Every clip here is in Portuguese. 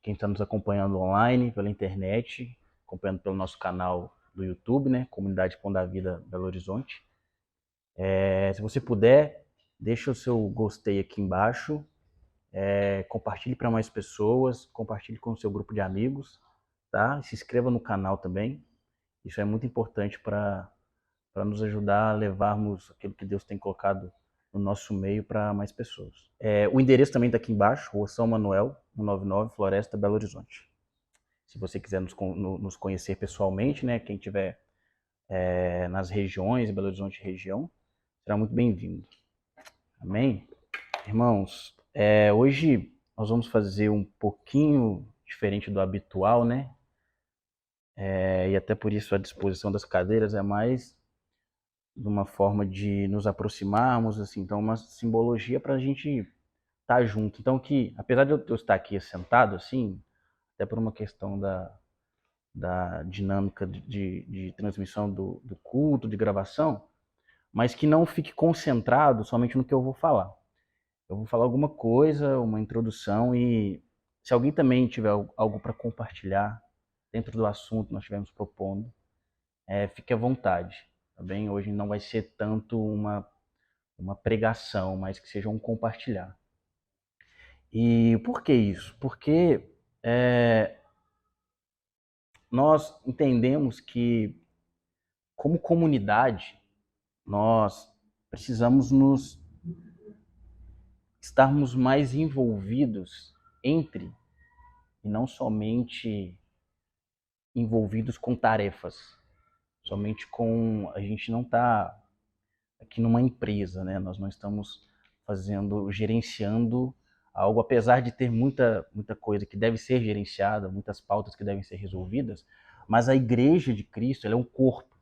quem está nos acompanhando online, pela internet, acompanhando pelo nosso canal do YouTube, né? Comunidade Pão da Vida Belo Horizonte. Se você puder, deixa o seu gostei aqui embaixo, compartilhe para mais pessoas, compartilhe com o seu grupo de amigos, tá? Se inscreva no canal também. Isso é muito importante para nos ajudar a levarmos aquilo que Deus tem colocado no nosso meio para mais pessoas. O endereço também está aqui embaixo, Rua São Manuel, 199, Floresta, Belo Horizonte. Se você quiser nos conhecer pessoalmente, né, quem estiver nas regiões, Belo Horizonte região, será muito bem-vindo. Amém? Irmãos, hoje nós vamos fazer um pouquinho diferente do habitual, né? E até por isso a disposição das cadeiras é mais de uma forma de nos aproximarmos, assim, então uma simbologia para a gente estar junto. Então que, apesar de eu estar aqui sentado, assim, até por uma questão da dinâmica de transmissão do culto, de gravação, mas que não fique concentrado somente no que eu vou falar. Eu vou falar alguma coisa, uma introdução, e se alguém também tiver algo para compartilhar dentro do assunto que nós estivermos propondo, fique à vontade, tá bem? Hoje não vai ser tanto uma pregação, mas que seja um compartilhar. E por que isso? Porque nós entendemos que, como comunidade, nós precisamos estarmos mais envolvidos entre, e não somente envolvidos com tarefas, somente com... A gente não está aqui numa empresa, né? Nós não estamos gerenciando algo, apesar de ter muita coisa que deve ser gerenciada, muitas pautas que devem ser resolvidas, mas a Igreja de Cristo, ela é um corpo,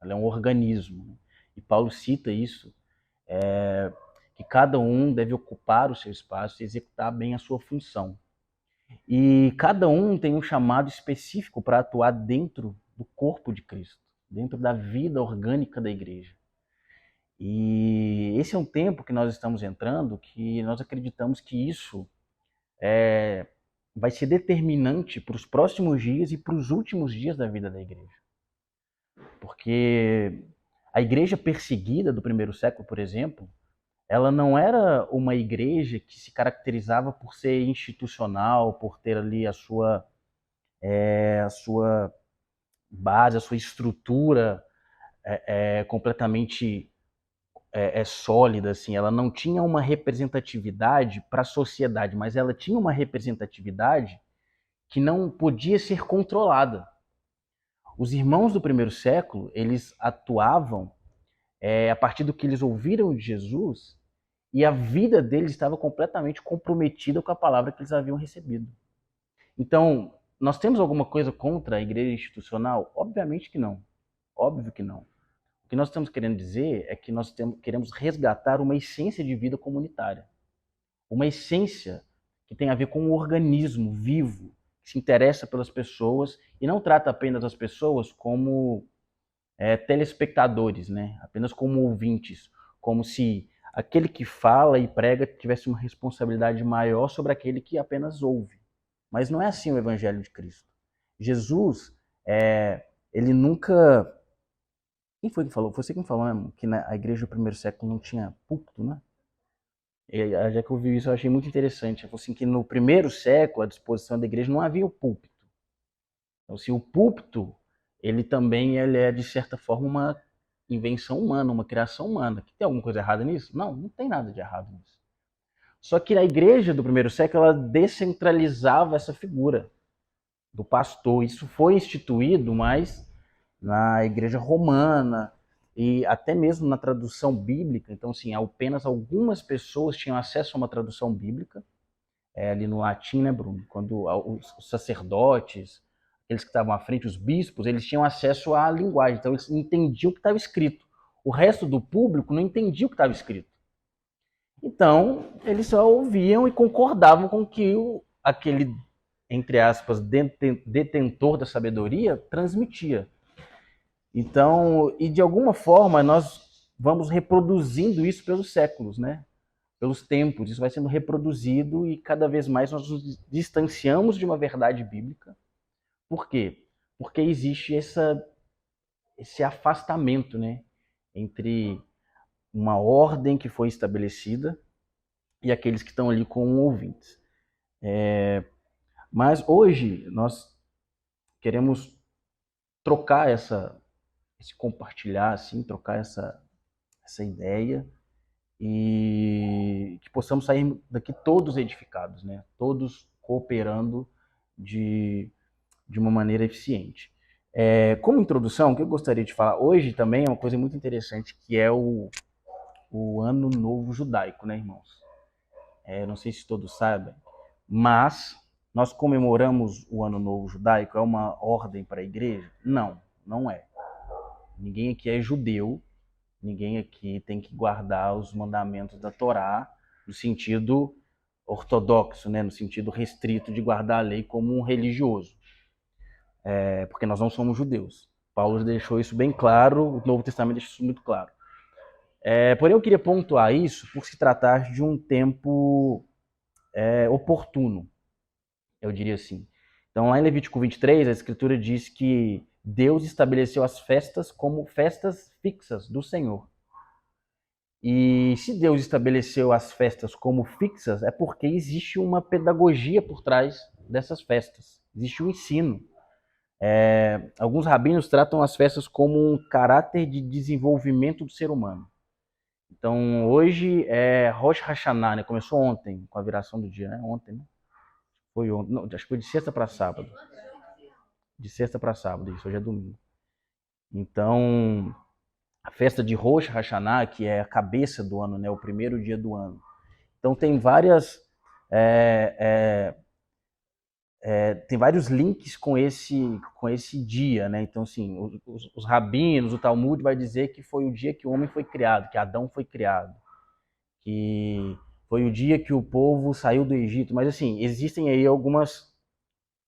ela é um organismo, né? E Paulo cita isso, que cada um deve ocupar o seu espaço e executar bem a sua função. E cada um tem um chamado específico para atuar dentro do corpo de Cristo, dentro da vida orgânica da igreja. E esse é um tempo que nós estamos entrando, que nós acreditamos que isso vai ser determinante para os próximos dias e para os últimos dias da vida da igreja. Porque a igreja perseguida do primeiro século, por exemplo, ela não era uma igreja que se caracterizava por ser institucional, por ter ali a sua base, a sua estrutura completamente sólida, assim. Ela não tinha uma representatividade para a sociedade, mas ela tinha uma representatividade que não podia ser controlada. Os irmãos do primeiro século, eles atuavam a partir do que eles ouviram de Jesus, e a vida deles estava completamente comprometida com a palavra que eles haviam recebido. Então, nós temos alguma coisa contra a igreja institucional? Obviamente que não. Óbvio que não. O que nós estamos querendo dizer é que nós queremos resgatar uma essência de vida comunitária. Uma essência que tem a ver com um organismo vivo, que se interessa pelas pessoas e não trata apenas as pessoas como telespectadores, né? Apenas como ouvintes, como se aquele que fala e prega tivesse uma responsabilidade maior sobre aquele que apenas ouve. Mas não é assim o Evangelho de Cristo. Jesus, ele nunca... Quem foi que falou? Foi você que me falou, né, que a igreja do primeiro século não tinha púlpito, né? E, já que eu vi isso, eu achei muito interessante. Eu falei assim, que no primeiro século, à disposição da igreja, não havia o púlpito. Então, assim, o púlpito, ele é, de certa forma, uma invenção humana, uma criação humana. Tem alguma coisa errada nisso? Não, não tem nada de errado nisso. Só que a igreja do primeiro século, ela descentralizava essa figura do pastor. Isso foi instituído mais na igreja romana e até mesmo na tradução bíblica. Então, assim, apenas algumas pessoas tinham acesso a uma tradução bíblica, ali no latim, né, Bruno? Quando os sacerdotes, aqueles que estavam à frente, os bispos, eles tinham acesso à linguagem, então eles entendiam o que estava escrito. O resto do público não entendia o que estava escrito. Então, eles só ouviam e concordavam com que aquele, entre aspas, detentor da sabedoria transmitia. Então, e de alguma forma, nós vamos reproduzindo isso pelos séculos, né? pelos tempos, isso vai sendo reproduzido e cada vez mais nós nos distanciamos de uma verdade bíblica. Por quê? Porque existe esse afastamento, né, entre uma ordem que foi estabelecida e aqueles que estão ali como ouvintes. Mas hoje nós queremos trocar esse compartilhar, assim, trocar essa ideia e que possamos sair daqui todos edificados, né? Todos cooperando de uma maneira eficiente. Como introdução, o que eu gostaria de falar hoje também é uma coisa muito interessante, que é o Ano Novo Judaico, né, irmãos? Não sei se todos sabem, mas nós comemoramos o Ano Novo Judaico, é uma ordem para a igreja? Não, não é. Ninguém aqui é judeu, ninguém aqui tem que guardar os mandamentos da Torá no sentido ortodoxo, né? No sentido restrito de guardar a lei como um religioso. Porque nós não somos judeus. Paulo deixou isso bem claro, o Novo Testamento deixa isso muito claro. Porém, eu queria pontuar isso por se tratar de um tempo oportuno, eu diria assim. Então, lá em Levítico 23, a Escritura diz que Deus estabeleceu as festas como festas fixas do Senhor. E se Deus estabeleceu as festas como fixas, é porque existe uma pedagogia por trás dessas festas. Existe um ensino. Alguns rabinos tratam as festas como um caráter de desenvolvimento do ser humano. Então, hoje é Rosh Hashanah, né? Começou ontem, com a viração do dia, né? Ontem, né? Foi ontem. Não, acho que foi de sexta para sábado. De sexta para sábado, isso. Hoje é domingo. Então, a festa de Rosh Hashanah, que é a cabeça do ano, né? O primeiro dia do ano. Então, tem tem vários links com esse dia, né? Então, assim, os rabinos, o Talmud vai dizer que foi o dia que o homem foi criado, que Adão foi criado, que foi o dia que o povo saiu do Egito. Mas, assim, existem aí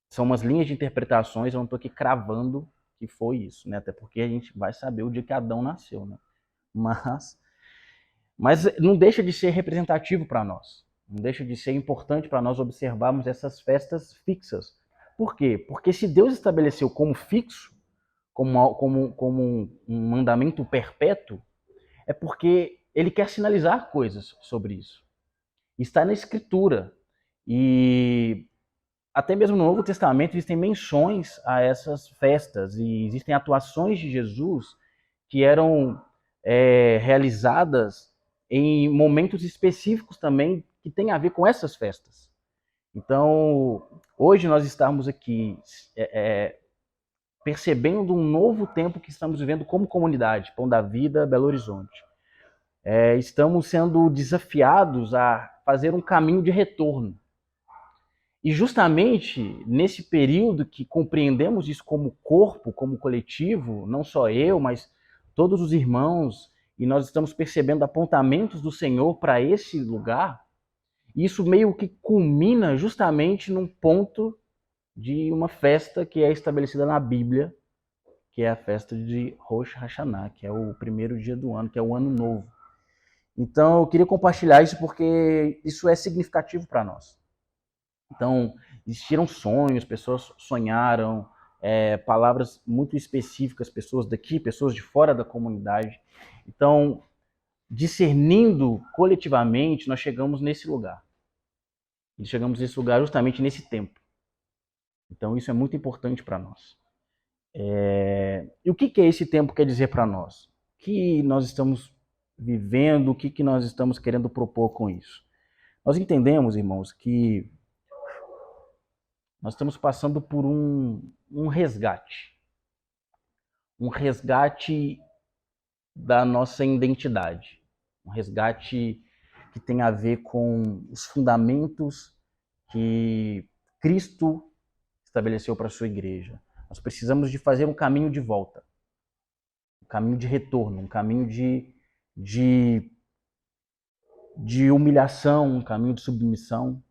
são umas linhas de interpretações, eu não estou aqui cravando que foi isso, né? Até porque a gente vai saber o dia que Adão nasceu, né? Mas não deixa de ser representativo para nós. Não deixa de ser importante para nós observarmos essas festas fixas. Por quê? Porque se Deus estabeleceu como fixo, como um mandamento perpétuo, é porque ele quer sinalizar coisas sobre isso. Está na Escritura. E até mesmo no Novo Testamento existem menções a essas festas e existem atuações de Jesus que eram realizadas em momentos específicos também que tem a ver com essas festas. Então, hoje nós estamos aqui percebendo um novo tempo que estamos vivendo como comunidade, Pão da Vida, Belo Horizonte. Estamos sendo desafiados a fazer um caminho de retorno. E justamente nesse período que compreendemos isso como corpo, como coletivo, não só eu, mas todos os irmãos, e nós estamos percebendo apontamentos do Senhor para esse lugar, isso meio que culmina justamente num ponto de uma festa que é estabelecida na Bíblia, que é a festa de Rosh Hashanah, que é o primeiro dia do ano, que é o Ano Novo. Então eu queria compartilhar isso porque isso é significativo para nós. Então, existiram sonhos, pessoas sonharam, palavras muito específicas, pessoas daqui, pessoas de fora da comunidade. Então, discernindo coletivamente, nós chegamos nesse lugar. E chegamos nesse lugar justamente nesse tempo. Então, isso é muito importante para nós. E o que esse tempo quer dizer para nós? O que nós estamos vivendo, o que nós estamos querendo propor com isso? Nós entendemos, irmãos, que nós estamos passando por um resgate. Um resgate da nossa identidade. Um resgate que tem a ver com os fundamentos que Cristo estabeleceu para a sua igreja. Nós precisamos de fazer um caminho de volta, um caminho de retorno, um caminho de humilhação, um caminho de submissão.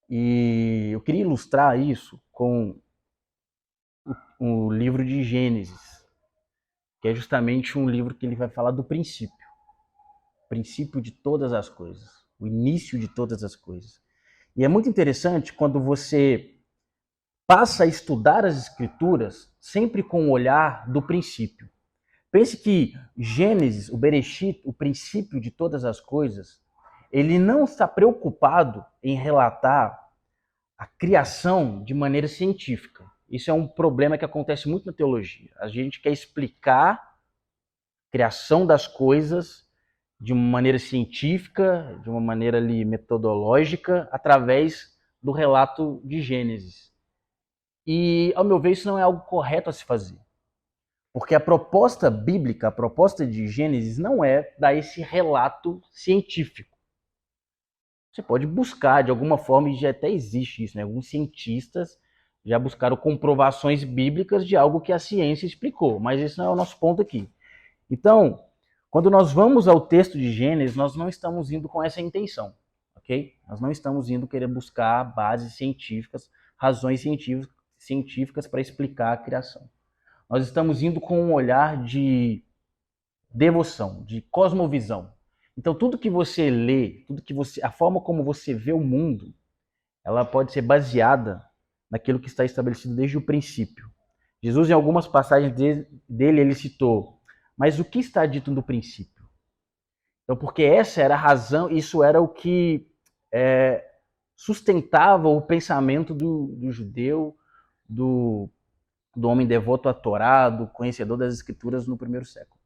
E eu queria ilustrar isso com o livro de Gênesis, que é justamente um livro que ele vai falar do princípio. princípio de todas as coisas, o início de todas as coisas. E é muito interessante quando você passa a estudar as Escrituras sempre com o olhar do princípio. Pense que Gênesis, o Bereshit, o princípio de todas as coisas, ele não está preocupado em relatar a criação de maneira científica. Isso é um problema que acontece muito na teologia. A gente quer explicar a criação das coisas de uma maneira científica, de uma maneira ali metodológica, através do relato de Gênesis. E, ao meu ver, isso não é algo correto a se fazer. Porque a proposta bíblica, a proposta de Gênesis, não é dar esse relato científico. Você pode buscar, de alguma forma, e já até existe isso, né? Alguns cientistas já buscaram comprovações bíblicas de algo que a ciência explicou, mas esse não é o nosso ponto aqui. Então, quando nós vamos ao texto de Gênesis, nós não estamos indo com essa intenção, ok? Nós não estamos indo querer buscar bases científicas, razões científicas para explicar a criação. Nós estamos indo com um olhar de devoção, de cosmovisão. Então, tudo que você lê, a forma como você vê o mundo, ela pode ser baseada naquilo que está estabelecido desde o princípio. Jesus, em algumas passagens dele, ele citou, mas o que está dito no princípio? Então, porque essa era a razão, isso era o que sustentava o pensamento do judeu, do homem devoto à Torá, do conhecedor das Escrituras no primeiro século.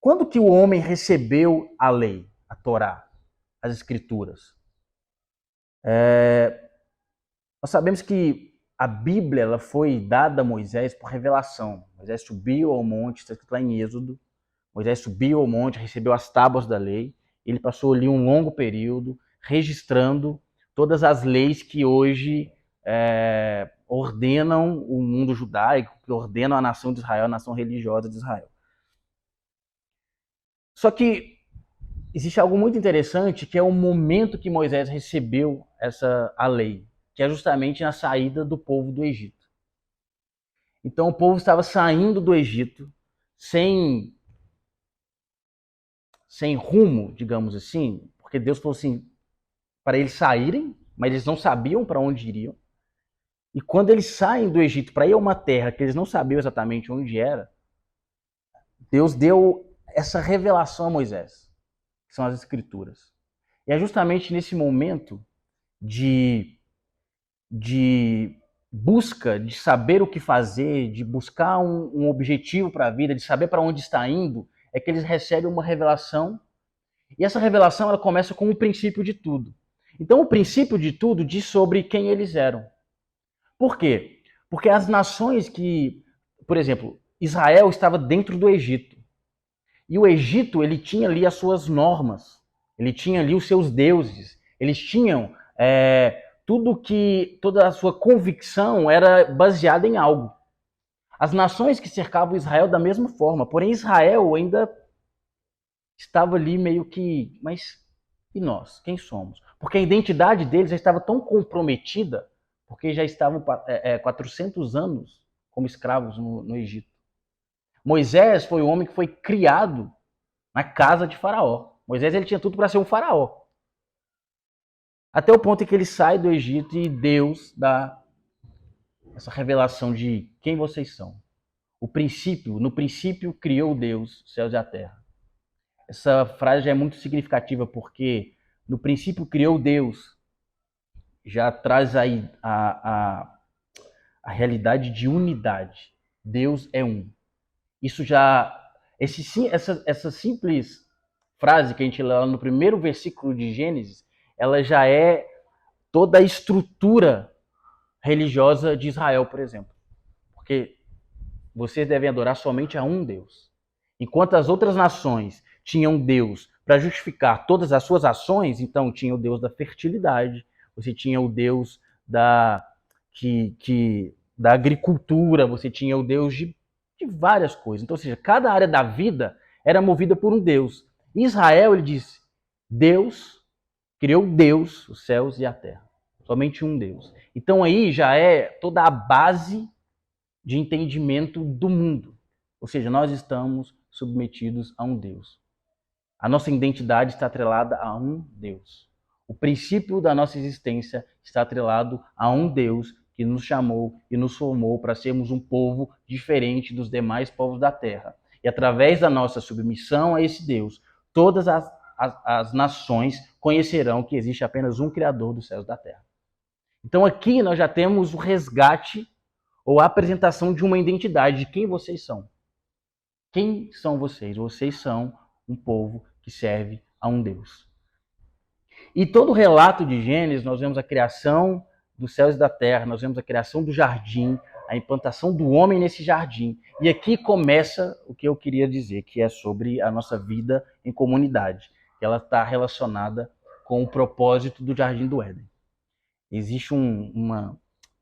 Quando que o homem recebeu a lei, a Torá, as Escrituras? Nós sabemos que a Bíblia ela foi dada a Moisés por revelação. Moisés subiu ao monte, está escrito lá em Êxodo. Moisés subiu ao monte, recebeu as tábuas da lei. Ele passou ali um longo período registrando todas as leis que hoje ordenam o mundo judaico, que ordenam a nação de Israel, a nação religiosa de Israel. Só que existe algo muito interessante, que é o momento que Moisés recebeu a lei, que é justamente na saída do povo do Egito. Então o povo estava saindo do Egito sem rumo, digamos assim, porque Deus falou assim, para eles saírem, mas eles não sabiam para onde iriam. E quando eles saem do Egito para ir a uma terra que eles não sabiam exatamente onde era, Deus deu essa revelação a Moisés, que são as Escrituras. E é justamente nesse momento de busca, de saber o que fazer, de buscar um objetivo para a vida, de saber para onde está indo, é que eles recebem uma revelação. E essa revelação ela começa com o princípio de tudo. Então, o princípio de tudo diz sobre quem eles eram. Por quê? Porque as nações que, por exemplo, Israel estava dentro do Egito. E o Egito, ele tinha ali as suas normas, ele tinha ali os seus deuses, eles tinham toda a sua convicção era baseada em algo. As nações que cercavam Israel da mesma forma, porém Israel ainda estava ali meio que, mas e nós? Quem somos? Porque a identidade deles já estava tão comprometida, porque já estavam 400 anos como escravos no Egito. Moisés foi o homem que foi criado na casa de Faraó. Moisés ele tinha tudo para ser um faraó. Até o ponto em que ele sai do Egito e Deus dá essa revelação de quem vocês são. No princípio criou Deus os céus e a terra. Essa frase já é muito significativa porque no princípio criou Deus já traz aí a realidade de unidade. Deus é um. Isso já essa simples frase que a gente lê lá no primeiro versículo de Gênesis, ela já é toda a estrutura religiosa de Israel, por exemplo. Porque vocês devem adorar somente a um Deus. Enquanto as outras nações tinham Deus para justificar todas as suas ações, então tinha o Deus da fertilidade, você tinha o Deus da agricultura, você tinha o Deus de várias coisas. Então, ou seja, cada área da vida era movida por um Deus. Israel, ele diz, criou Deus, os céus e a terra. Somente um Deus. Então aí já é toda a base de entendimento do mundo. Ou seja, nós estamos submetidos a um Deus. A nossa identidade está atrelada a um Deus. O princípio da nossa existência está atrelado a um Deus que nos chamou e nos formou para sermos um povo diferente dos demais povos da terra. E através da nossa submissão a esse Deus, todas as nações conhecerão que existe apenas um Criador dos céus e da terra. Então aqui nós já temos o resgate ou a apresentação de uma identidade de quem vocês são. Quem são vocês? Vocês são um povo que serve a um Deus. E todo o relato de Gênesis, nós vemos a criação dos céus e da terra, nós vemos a criação do jardim, a implantação do homem nesse jardim. E aqui começa o que eu queria dizer, que é sobre a nossa vida em comunidade, que ela está relacionada com o propósito do Jardim do Éden. Existe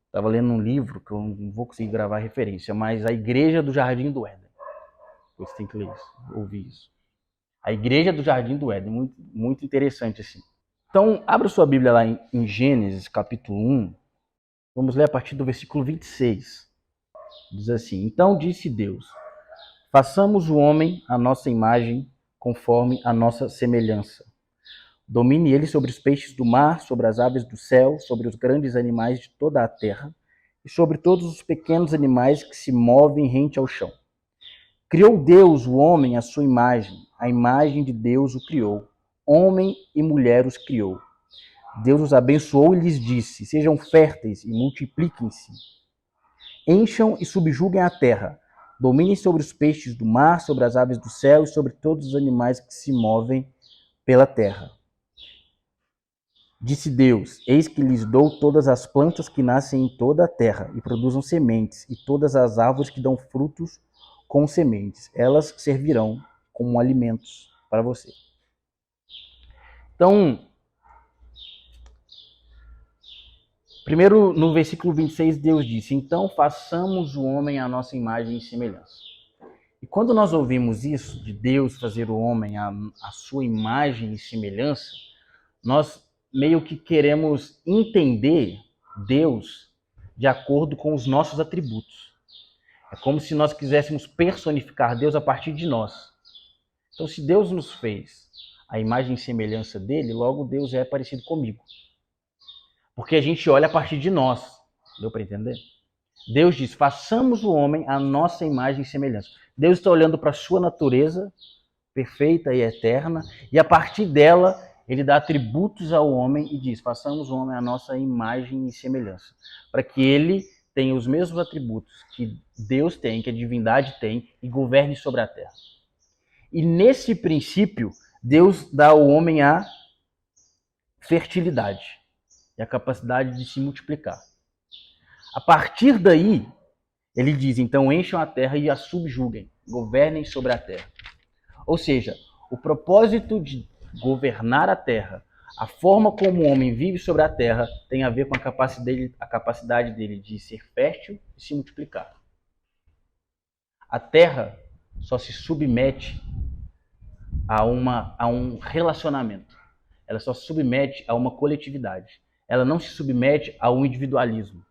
estava lendo um livro, que eu não vou conseguir gravar a referência, mas a Igreja do Jardim do Éden. Você tem que ler isso, ouvir isso. A Igreja do Jardim do Éden, muito, muito interessante assim. Então, abra sua Bíblia lá em Gênesis, capítulo 1. Vamos ler a partir do versículo 26. Diz assim: Então disse Deus, façamos o homem à nossa imagem, conforme a nossa semelhança. Domine ele sobre os peixes do mar, sobre as aves do céu, sobre os grandes animais de toda a terra, e sobre todos os pequenos animais que se movem rente ao chão. Criou Deus o homem à sua imagem, a imagem de Deus o criou. Homem e mulher os criou. Deus os abençoou e lhes disse: sejam férteis e multipliquem-se. Encham e subjuguem a terra. Dominem sobre os peixes do mar, sobre as aves do céu e sobre todos os animais que se movem pela terra. Disse Deus: eis que lhes dou todas as plantas que nascem em toda a terra e produzam sementes, e todas as árvores que dão frutos com sementes. Elas servirão como alimentos para você. Então, primeiro no versículo 26, Deus disse: então façamos o homem à nossa imagem e semelhança. E quando nós ouvimos isso, de Deus fazer o homem à sua imagem e semelhança, nós meio que queremos entender Deus de acordo com os nossos atributos. É como se nós quiséssemos personificar Deus a partir de nós. Então, se Deus nos fez a imagem e semelhança dele, logo Deus é parecido comigo. Porque a gente olha a partir de nós. Deu para entender? Deus diz, façamos o homem à nossa imagem e semelhança. Deus está olhando para a sua natureza perfeita e eterna, e a partir dela ele dá atributos ao homem e diz, façamos o homem à nossa imagem e semelhança, para que ele tenha os mesmos atributos que Deus tem, que a divindade tem, e governe sobre a terra. E nesse princípio, Deus dá ao homem a fertilidade e a capacidade de se multiplicar. A partir daí, ele diz, então encham a terra e a subjuguem, governem sobre a terra. Ou seja, o propósito de governar a terra, a forma como o homem vive sobre a terra, tem a ver com a capacidade dele de ser fértil e se multiplicar. A terra só se submete a um relacionamento. Ela só se submete a uma coletividade. Ela não se submete a um individualismo.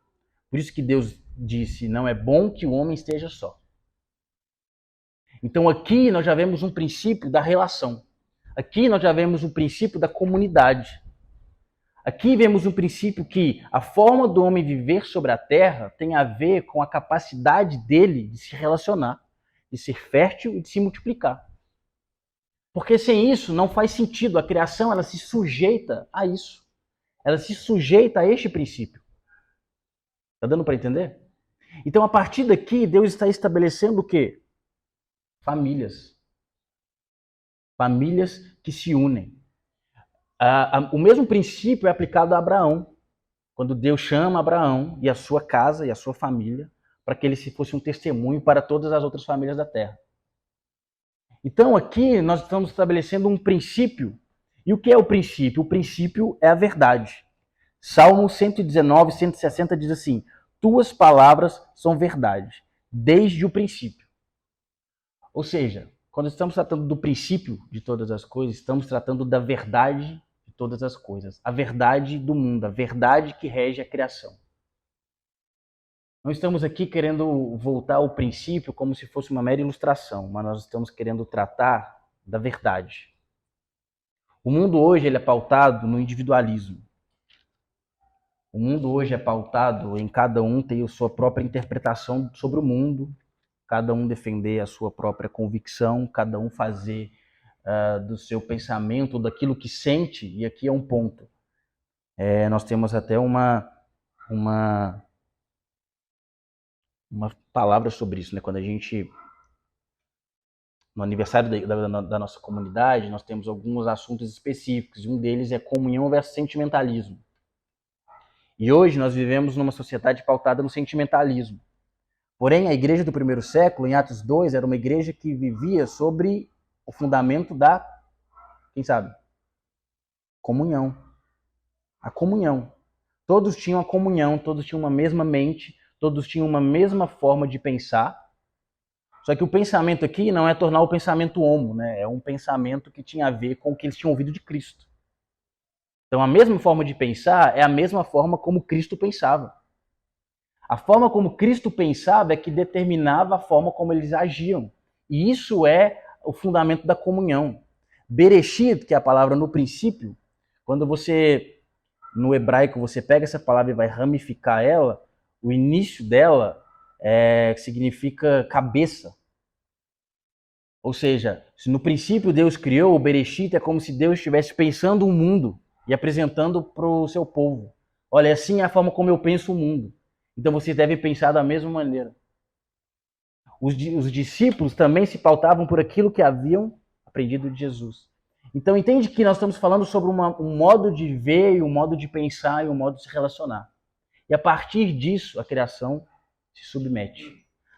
Por isso que Deus disse, não é bom que o homem esteja só. Então aqui nós já vemos um princípio da relação. Aqui nós já vemos um princípio da comunidade. Aqui vemos um princípio que a forma do homem viver sobre a terra tem a ver com a capacidade dele de se relacionar, de ser fértil e de se multiplicar. Porque sem isso não faz sentido. A criação ela se sujeita a isso. Ela se sujeita a este princípio. Está dando para entender? Então a partir daqui Deus está estabelecendo o quê? Famílias. Famílias que se unem. O mesmo princípio é aplicado a Abraão. Quando Deus chama Abraão e a sua casa e a sua família para que ele fosse um testemunho para todas as outras famílias da terra. Então aqui nós estamos estabelecendo um princípio. E o que é o princípio? O princípio é a verdade. Salmo 119, 160 diz assim, tuas palavras são verdade, desde o princípio. Ou seja, quando estamos tratando do princípio de todas as coisas, estamos tratando da verdade de todas as coisas. A verdade do mundo, a verdade que rege a criação. Não estamos aqui querendo voltar ao princípio como se fosse uma mera ilustração, mas nós estamos querendo tratar da verdade. O mundo hoje ele é pautado no individualismo. O mundo hoje é pautado em cada um ter a sua própria interpretação sobre o mundo, cada um defender a sua própria convicção, cada um fazer do seu pensamento, daquilo que sente, e aqui é um ponto. Nós temos até uma palavra sobre isso, né? Quando a gente, no aniversário da nossa comunidade, nós temos alguns assuntos específicos, e um deles é comunhão versus sentimentalismo. E hoje nós vivemos numa sociedade pautada no sentimentalismo. Porém, a igreja do primeiro século, em Atos 2, era uma igreja que vivia sobre o fundamento da, quem sabe, comunhão. A comunhão. Todos tinham a comunhão, todos tinham uma mesma mente, todos tinham uma mesma forma de pensar. Só que o pensamento aqui não é tornar o pensamento homo, né? É um pensamento que tinha a ver com o que eles tinham ouvido de Cristo. Então, a mesma forma de pensar é a mesma forma como Cristo pensava. A forma como Cristo pensava é que determinava a forma como eles agiam. E isso é o fundamento da comunhão. Bereshit, que é a palavra no princípio, quando você, no hebraico, você pega essa palavra e vai ramificar ela, o início dela significa cabeça. Ou seja, se no princípio Deus criou, o Bereshit é como se Deus estivesse pensando o mundo e apresentando para o seu povo. Olha, assim é a forma como eu penso o mundo. Então vocês devem pensar da mesma maneira. Os discípulos também se pautavam por aquilo que haviam aprendido de Jesus. Então entende que nós estamos falando sobre um modo de ver, um modo de pensar e um modo de se relacionar. E a partir disso, a criação se submete.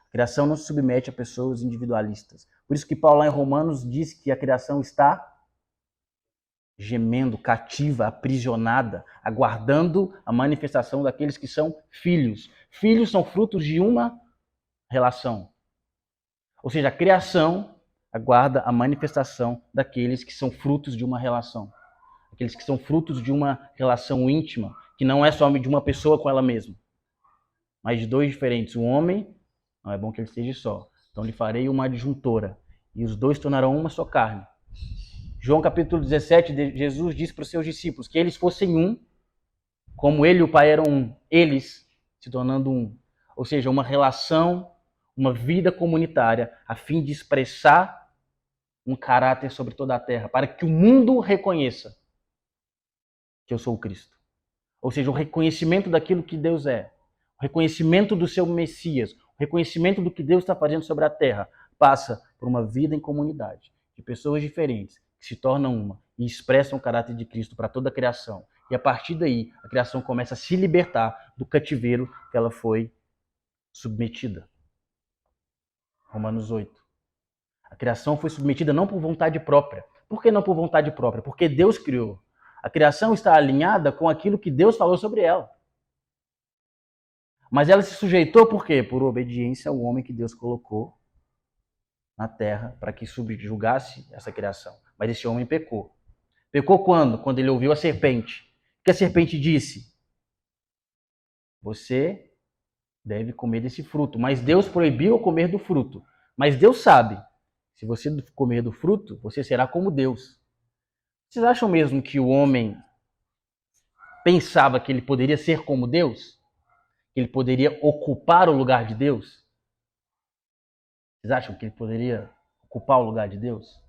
A criação não se submete a pessoas individualistas. Por isso que Paulo lá em Romanos diz que a criação está gemendo, cativa, aprisionada, aguardando a manifestação daqueles que são filhos. Filhos são frutos de uma relação. Ou seja, a criação aguarda a manifestação daqueles que são frutos de uma relação. Aqueles que são frutos de uma relação íntima, que não é só de uma pessoa com ela mesma, mas de dois diferentes. O homem, não é bom que ele esteja só. Então lhe farei uma adjuntora, e os dois tornarão uma só carne. João capítulo 17, Jesus disse para os seus discípulos que eles fossem um, como ele e o Pai eram um, eles se tornando um. Ou seja, uma relação, uma vida comunitária, a fim de expressar um caráter sobre toda a terra, para que o mundo reconheça que eu sou o Cristo. Ou seja, o reconhecimento daquilo que Deus é, o reconhecimento do seu Messias, o reconhecimento do que Deus está fazendo sobre a terra, passa por uma vida em comunidade, de pessoas diferentes, que se tornam uma e expressam o caráter de Cristo para toda a criação. E a partir daí, a criação começa a se libertar do cativeiro que ela foi submetida. Romanos 8. A criação foi submetida não por vontade própria. Por que não por vontade própria? Porque Deus criou. A criação está alinhada com aquilo que Deus falou sobre ela. Mas ela se sujeitou por quê? Por obediência ao homem que Deus colocou na terra para que subjugasse essa criação. Mas esse homem pecou. Pecou quando? Quando ele ouviu a serpente. O que a serpente disse? Você deve comer desse fruto. Mas Deus proibiu comer do fruto. Mas Deus sabe, se você comer do fruto, você será como Deus. Vocês acham mesmo que o homem pensava que ele poderia ser como Deus? Que ele poderia ocupar o lugar de Deus? Vocês acham que ele poderia ocupar o lugar de Deus?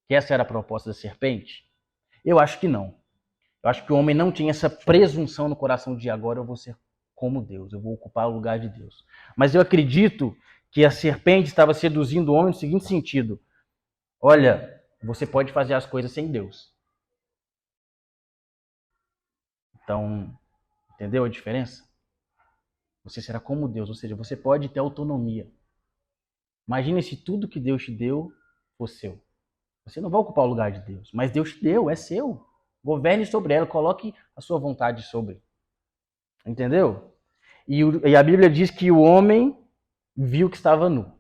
Que essa era a proposta da serpente? Eu acho que não. Eu acho que o homem não tinha essa presunção no coração de agora eu vou ser como Deus, eu vou ocupar o lugar de Deus. Mas eu acredito que a serpente estava seduzindo o homem no seguinte sentido: olha, você pode fazer as coisas sem Deus. Então, entendeu a diferença? Você será como Deus, ou seja, você pode ter autonomia. Imagine se tudo que Deus te deu fosse seu. Você não vai ocupar o lugar de Deus, mas Deus te deu, é seu. Governe sobre ela, coloque a sua vontade sobre. Entendeu? E a Bíblia diz que o homem viu que estava nu.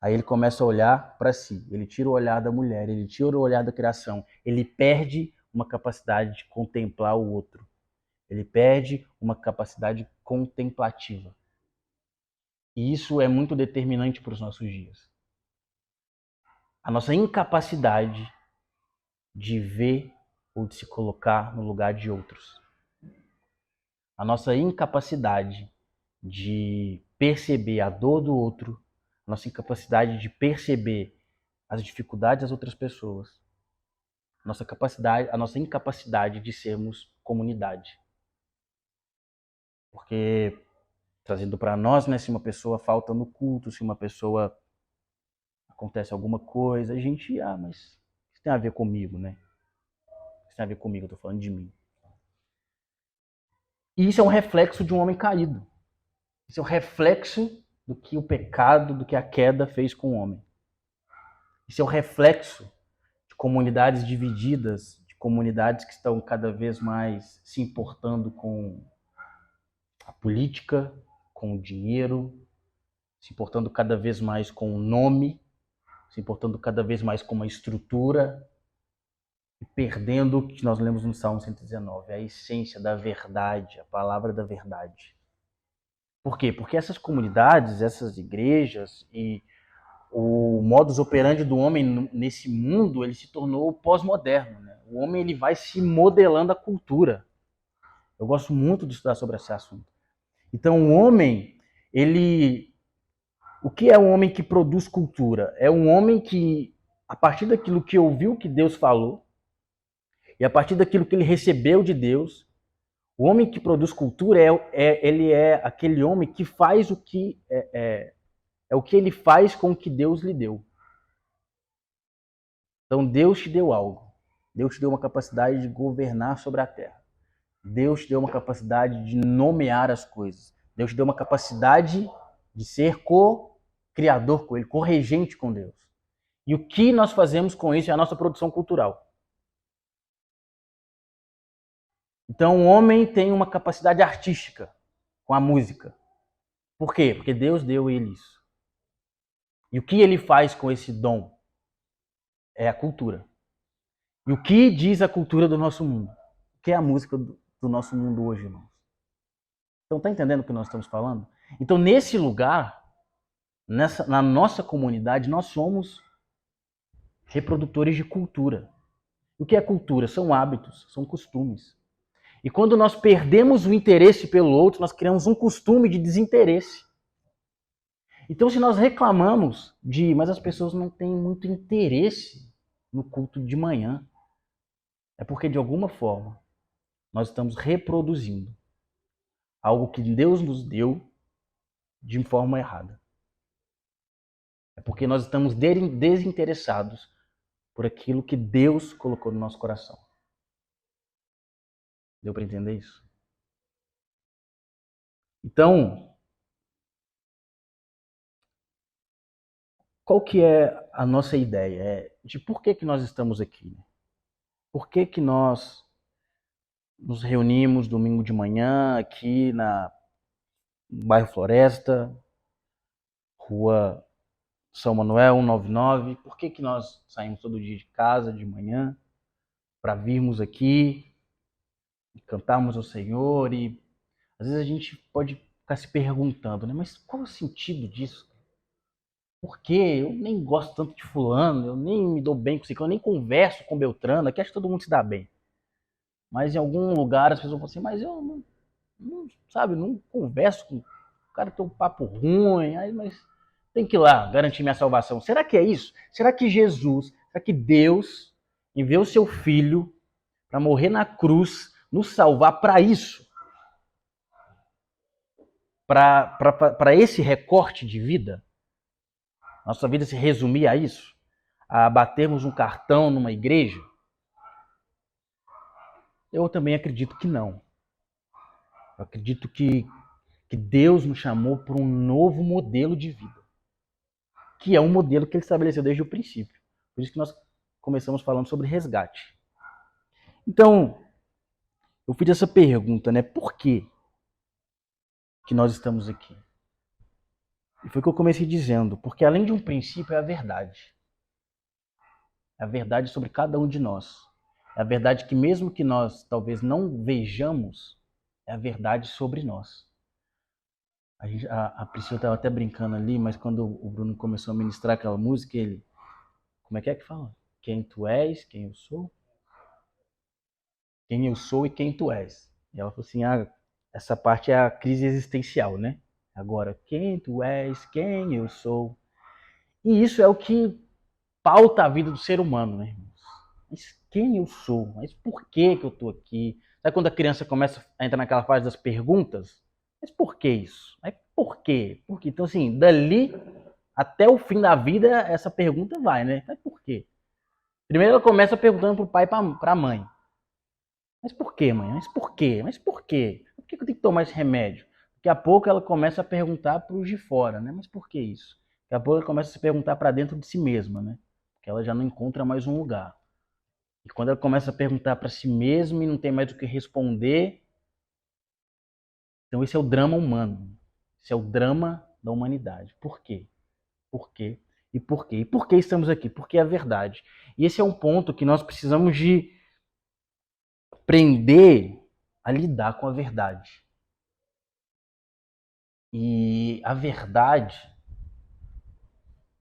Aí ele começa a olhar para si. Ele tira o olhar da mulher, ele tira o olhar da criação. Ele perde uma capacidade de contemplar o outro. Ele perde uma capacidade contemplativa. E isso é muito determinante para os nossos dias. A nossa incapacidade de ver ou de se colocar no lugar de outros. A nossa incapacidade de perceber a dor do outro, a nossa incapacidade de perceber as dificuldades das outras pessoas, a nossa incapacidade de sermos comunidade. Porque, trazendo para nós, né, se uma pessoa falta no culto, se uma pessoa acontece alguma coisa, a gente, mas isso tem a ver comigo, né? Isso tem a ver comigo, eu tô falando de mim. E isso é um reflexo de um homem caído. Isso é um reflexo do que o pecado, do que a queda fez com o homem. Isso é um reflexo de comunidades divididas, de comunidades que estão cada vez mais se importando com a política, com o dinheiro, se importando cada vez mais com o nome, se importando cada vez mais com uma estrutura e perdendo o que nós lemos no Salmo 119, a essência da verdade, a palavra da verdade. Por quê? Porque essas comunidades, essas igrejas e o modus operandi do homem nesse mundo, ele se tornou pós-moderno, né? O homem ele vai se modelando a cultura. Eu gosto muito de estudar sobre esse assunto. Então, o homem, o que é um homem que produz cultura? É um homem que, a partir daquilo que ouviu que Deus falou, e a partir daquilo que ele recebeu de Deus, o homem que produz cultura ele é aquele homem que faz o que é o que ele faz com o que Deus lhe deu. Então Deus te deu algo. Deus te deu uma capacidade de governar sobre a terra. Deus te deu uma capacidade de nomear as coisas. Deus te deu uma capacidade de ser co-criador com Ele, co-regente com Deus. E o que nós fazemos com isso é a nossa produção cultural. Então o homem tem uma capacidade artística com a música. Por quê? Porque Deus deu a ele isso. E o que ele faz com esse dom? É a cultura. E o que diz a cultura do nosso mundo? O que é a música do nosso mundo hoje, irmãos? Então, tá entendendo o que nós estamos falando? Então, nesse lugar, na nossa comunidade, nós somos reprodutores de cultura. O que é cultura? São hábitos, são costumes. E quando nós perdemos o interesse pelo outro, nós criamos um costume de desinteresse. Então, se nós reclamamos mas as pessoas não têm muito interesse no culto de manhã, é porque, de alguma forma, nós estamos reproduzindo algo que Deus nos deu de forma errada. É porque nós estamos desinteressados por aquilo que Deus colocou no nosso coração. Deu para entender isso? Então, qual que é a nossa ideia? De por que nós estamos aqui? Por que nós nos reunimos domingo de manhã aqui no bairro Floresta, rua São Manuel 199? Por que nós saímos todo dia de casa de manhã para virmos aqui e cantarmos ao Senhor? E às vezes a gente pode ficar se perguntando, né? Mas qual é o sentido disso? Por quê? Eu nem gosto tanto de fulano, eu nem me dou bem com esse, eu nem converso com Beltrano, aqui acho que todo mundo se dá bem. Mas em algum lugar as pessoas falam assim, mas eu sabe, não converso com o cara, tem um papo ruim, mas tem que ir lá garantir minha salvação. Será que é isso? Será que Jesus, será que Deus enviou o seu filho para morrer na cruz, nos salvar para isso? Para esse recorte de vida? Nossa vida se resumia a isso? A batermos um cartão numa igreja? Eu também acredito que não. Eu acredito que Deus nos chamou para um novo modelo de vida, que é um modelo que ele estabeleceu desde o princípio. Por isso que nós começamos falando sobre resgate. Então, eu fiz essa pergunta, né? Por que nós estamos aqui? E foi o que eu comecei dizendo, porque além de um princípio, é a verdade. É a verdade sobre cada um de nós. É a verdade que mesmo que nós talvez não vejamos, é a verdade sobre nós. A Priscila estava até brincando ali, mas quando o Bruno começou a ministrar aquela música, ele... Como é que fala? Quem tu és, quem eu sou? Quem eu sou e quem tu és. E ela falou assim, essa parte é a crise existencial, né? Agora, quem tu és, quem eu sou. E isso é o que pauta a vida do ser humano, né, irmãos? Mas quem eu sou? Mas por que que eu tô aqui? Sabe quando a criança começa a entrar naquela fase das perguntas? Mas por que isso? Mas por quê? Por quê? Então, assim, dali até o fim da vida, essa pergunta vai, né? Mas por quê? Primeiro ela começa perguntando pro pai e pra mãe. Mas por quê, mãe? Mas por quê? Mas por quê? Por que eu tenho que tomar esse remédio? Daqui a pouco ela começa a perguntar para os de fora, né? Mas por que isso? Daqui a pouco ela começa a se perguntar para dentro de si mesma, né? Porque ela já não encontra mais um lugar. E quando ela começa a perguntar para si mesma e não tem mais o que responder, então esse é o drama humano. Esse é o drama da humanidade. Por quê? Por quê? E por quê? E por que estamos aqui? Porque é a verdade. E esse é um ponto que nós precisamos de aprender a lidar com a verdade. E a verdade,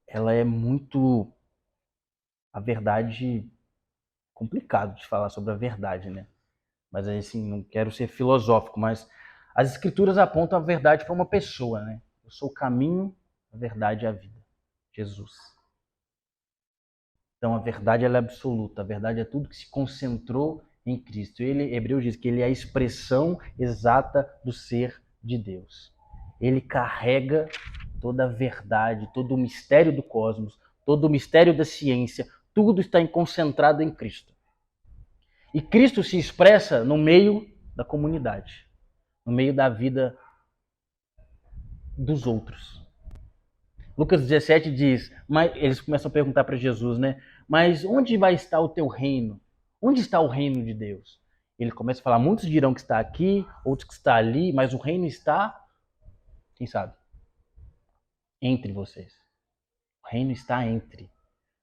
ela é muito. A verdade, complicado de falar sobre a verdade, né? Mas assim, não quero ser filosófico, mas as escrituras apontam a verdade para uma pessoa, né? Eu sou o caminho, a verdade e a vida. Jesus. Então a verdade ela é absoluta, a verdade é tudo que se concentrou em Cristo. Ele, Hebreus diz que ele é a expressão exata do ser de Deus. Ele carrega toda a verdade, todo o mistério do cosmos, todo o mistério da ciência, tudo está concentrado em Cristo. E Cristo se expressa no meio da comunidade, no meio da vida dos outros. Lucas 17 diz, mas eles começam a perguntar para Jesus, né? Mas onde vai estar o teu reino? Onde está o reino de Deus? Ele começa a falar, muitos dirão que está aqui, outros que está ali, mas o reino está, quem sabe, entre vocês. O reino está entre.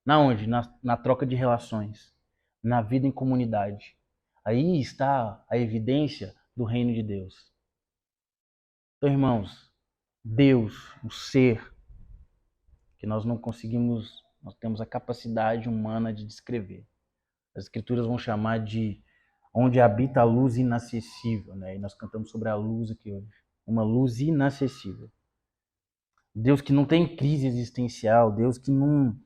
Na onde? Na troca de relações, na vida em comunidade. Aí está a evidência do reino de Deus. Então, irmãos, Deus, o ser, que nós não conseguimos, nós temos a capacidade humana de descrever. As escrituras vão chamar de onde habita a luz inacessível, né? E nós cantamos sobre a luz aqui hoje. Uma luz inacessível. Deus que não tem crise existencial, Deus que não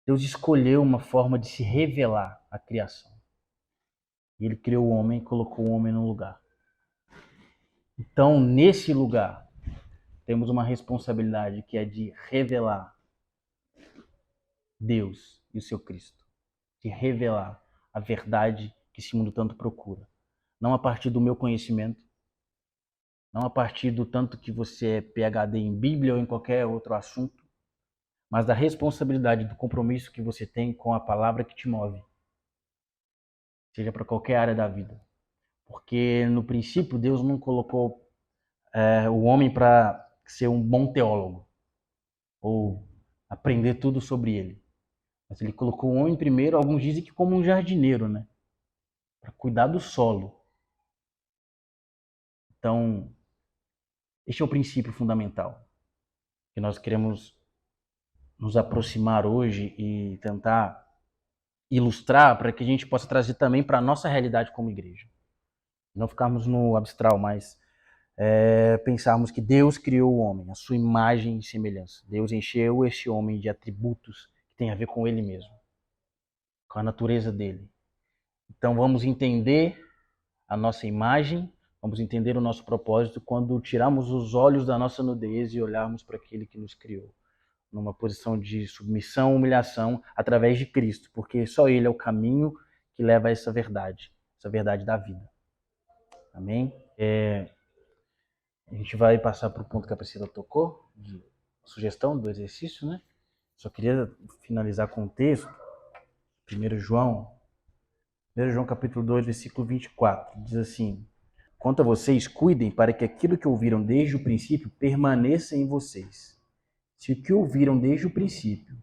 Deus escolheu uma forma de se revelar à criação. E ele criou o homem e colocou o homem no lugar. Então, nesse lugar, temos uma responsabilidade que é de revelar Deus e o seu Cristo. De revelar a verdade que esse mundo tanto procura. Não a partir do meu conhecimento, não a partir do tanto que você é PhD em Bíblia ou em qualquer outro assunto, mas da responsabilidade, do compromisso que você tem com a palavra que te move. Seja para qualquer área da vida. Porque no princípio Deus não colocou o homem para ser um bom teólogo ou aprender tudo sobre ele. Mas ele colocou o homem primeiro, alguns dizem que como um jardineiro, né? Para cuidar do solo. Então, este é o princípio fundamental que nós queremos nos aproximar hoje e tentar ilustrar para que a gente possa trazer também para a nossa realidade como igreja. Não ficarmos no abstral, mas pensarmos que Deus criou o homem, a sua imagem e semelhança. Deus encheu esse homem de atributos que tem a ver com ele mesmo, com a natureza dele. Então vamos entender a nossa imagem, vamos entender o nosso propósito quando tirarmos os olhos da nossa nudez e olharmos para aquele que nos criou, numa posição de submissão, humilhação, através de Cristo, porque só Ele é o caminho que leva a essa verdade da vida. Amém? A gente vai passar para o ponto que a Priscila tocou, de sugestão do exercício, né? Só queria finalizar com o texto, 1 João capítulo 2, versículo 24, diz assim: quanto a vocês, cuidem para que aquilo que ouviram desde o princípio permaneça em vocês. Se o que ouviram desde o princípio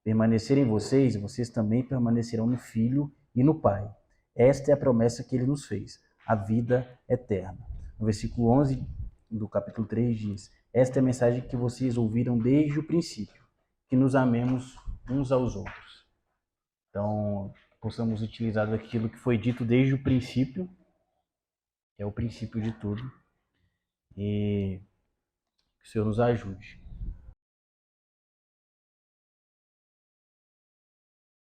permanecer em vocês, vocês também permanecerão no Filho e no Pai. Esta é a promessa que ele nos fez, a vida eterna. No versículo 11 do capítulo 3 diz: esta é a mensagem que vocês ouviram desde o princípio, que nos amemos uns aos outros. Então, possamos utilizar daquilo que foi dito desde o princípio, que é o princípio de tudo, e que o Senhor nos ajude.